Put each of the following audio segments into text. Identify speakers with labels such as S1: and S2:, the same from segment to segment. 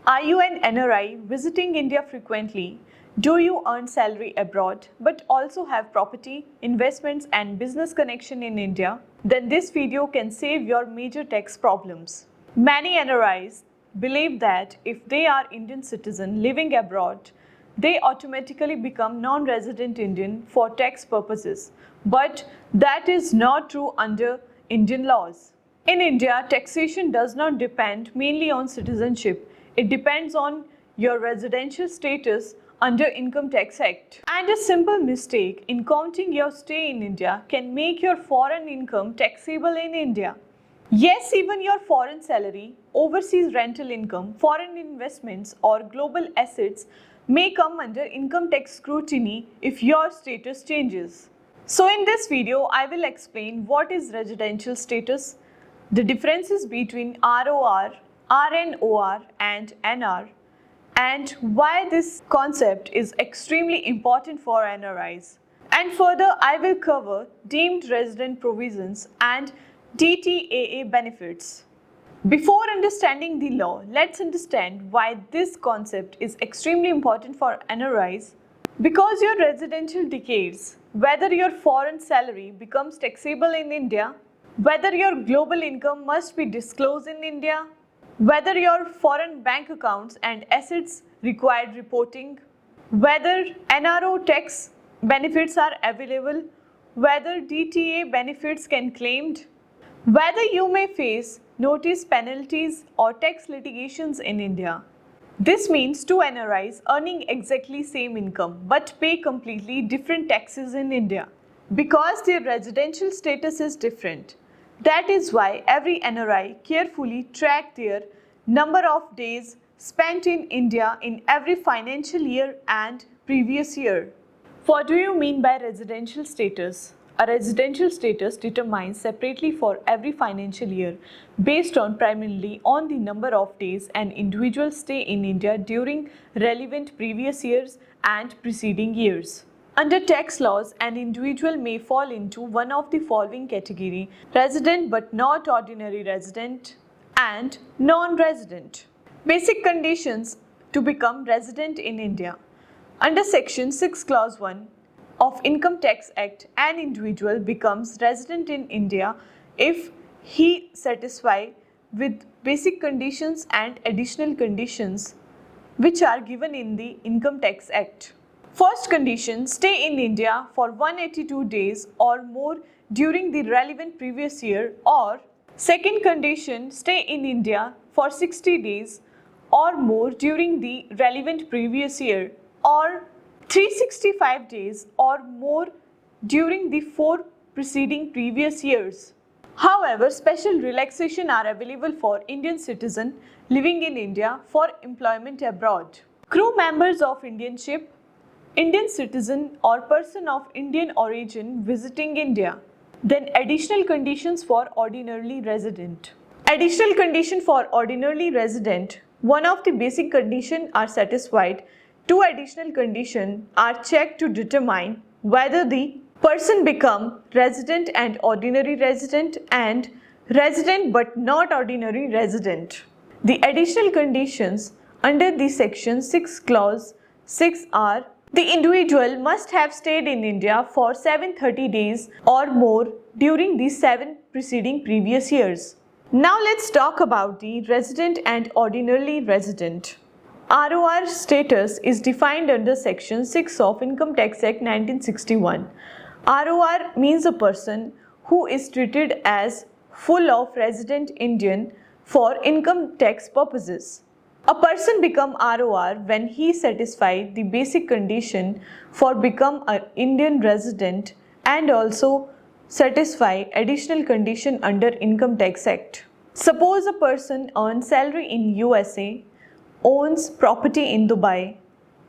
S1: Are you an NRI visiting India frequently? Do you earn salary abroad but also have property, investments and business connection in India? Then this video can save your major tax problems. Many NRIs believe that if they are Indian citizen living abroad, they automatically become non-resident Indian for tax purposes. But that is not true under Indian laws. In India, taxation does not depend mainly on citizenship. It depends on your residential status under Income Tax Act. And a simple mistake in counting your stay in India can make your foreign income taxable in India. Yes, even your foreign salary, overseas rental income, foreign investments or global assets may come under income tax scrutiny if your status changes. So in this video, I will explain what is residential status, the differences between ROR, RNOR and NR, and why this concept is extremely important for NRIs. And further, I will cover deemed resident provisions and DTAA benefits. Before understanding the law, let's understand why this concept is extremely important for NRIs. Because your residential dictates whether your foreign salary becomes taxable in India, whether your global income must be disclosed in India, whether your foreign bank accounts and assets required reporting, whether NRO tax benefits are available, whether DTA benefits can claimed, whether you may face notice penalties or tax litigations in India. This means two NRIs earning exactly same income but pay completely different taxes in India because their residential status is different. That is why every NRI carefully track their number of days spent in India in every financial year and previous year. What do you mean by residential status? A residential status determines separately for every financial year based on primarily on the number of days an individual stay in India during relevant previous years and preceding years. Under tax laws, an individual may fall into one of the following category: resident but not ordinary resident and non-resident. Basic conditions to become resident in India. Under Section 6 Clause 1 of Income Tax Act, an individual becomes resident in India if he satisfies with basic conditions and additional conditions which are given in the Income Tax Act. First condition, stay in India for 182 days or more during the relevant previous year, or second condition, stay in India for 60 days or more during the relevant previous year, or 365 days or more during the 4 preceding previous years. However, special relaxation are available for Indian citizens living in India for employment abroad. Crew members of Indian ship, Indian citizen or person of Indian origin visiting India. Then additional conditions for ordinarily resident. Additional condition for ordinarily resident. One of the basic conditions are satisfied. Two additional conditions are checked to determine whether the person become resident and ordinary resident and resident but not ordinary resident. The additional conditions under the Section 6 Clause 6 are: the individual must have stayed in India for 730 days or more during the 7 preceding previous years. Now let's talk about the resident and ordinarily resident. ROR status is defined under Section 6 of Income Tax Act 1961. ROR means a person who is treated as full of resident Indian for income tax purposes. A person become ROR when he satisfies the basic condition for become an Indian resident and also satisfy additional condition under Income Tax Act. Suppose a person earns salary in USA, owns property in Dubai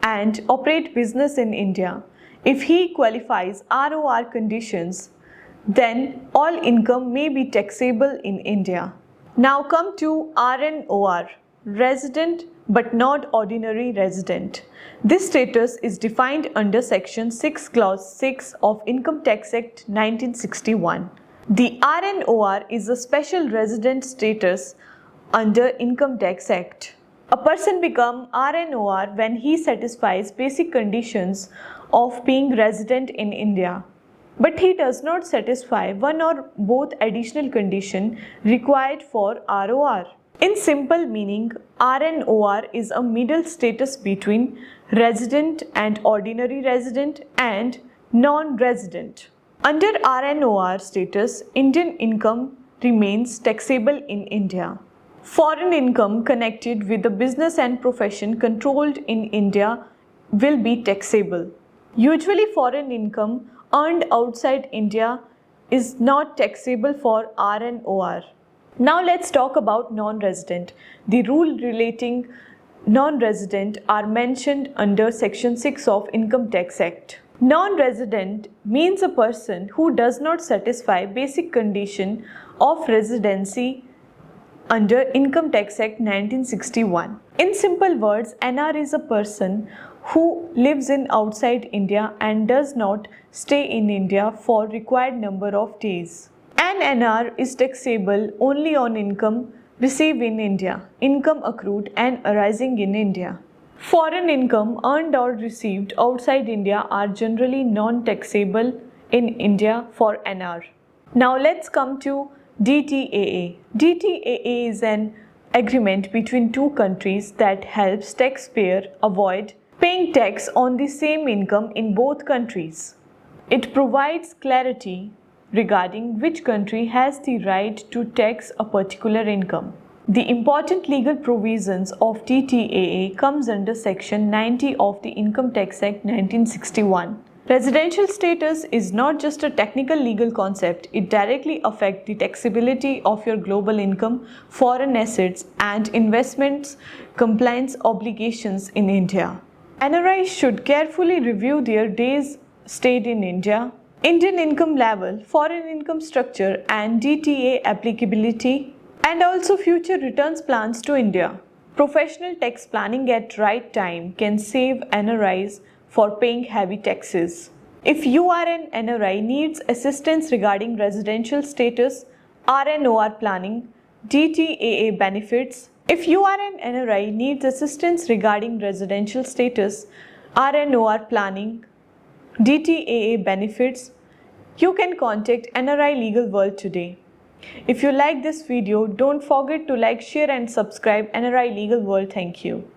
S1: and operate business in India. If he qualifies ROR conditions, then all income may be taxable in India. Now come to RNOR. Resident but not ordinary resident. This status is defined under Section 6 Clause 6 of Income Tax Act 1961. The RNOR is a special resident status under Income Tax Act. A person becomes RNOR when he satisfies basic conditions of being resident in India, but he does not satisfy one or both additional conditions required for ROR. In simple meaning, RNOR is a middle status between resident and ordinary resident and non-resident. Under RNOR status, Indian income remains taxable in India. Foreign income connected with the business and profession controlled in India will be taxable. Usually, foreign income earned outside India is not taxable for RNOR. Now let's talk about non-resident. The rule relating non-resident are mentioned under Section 6 of Income Tax Act. Non-resident means a person who does not satisfy basic condition of residency under Income Tax Act 1961. In simple words, NR is a person who lives in outside India and does not stay in India for required number of days. An NR is taxable only on income received in India, income accrued and arising in India. Foreign income earned or received outside India are generally non-taxable in India for NR. Now let's come to DTAA. DTAA is an agreement between two countries that helps taxpayer avoid paying tax on the same income in both countries. It provides clarity regarding which country has the right to tax a particular income. The important legal provisions of DTAA comes under Section 90 of the Income Tax Act 1961. Residential status is not just a technical legal concept, it directly affects the taxability of your global income, foreign assets, and investments compliance obligations in India. NRIs should carefully review their days stayed in India, Indian income level, foreign income structure, and DTA applicability, and also future returns plans to India. Professional tax planning at right time can save NRIs for paying heavy taxes. If you are an NRI needs assistance regarding residential status, RNOR planning, DTAA benefits. If you are an NRI needs assistance regarding residential status, RNOR planning, DTAA benefits, you can contact NRI Legal World today. If you like this video, don't forget to like, share and subscribe NRI Legal World. Thank you.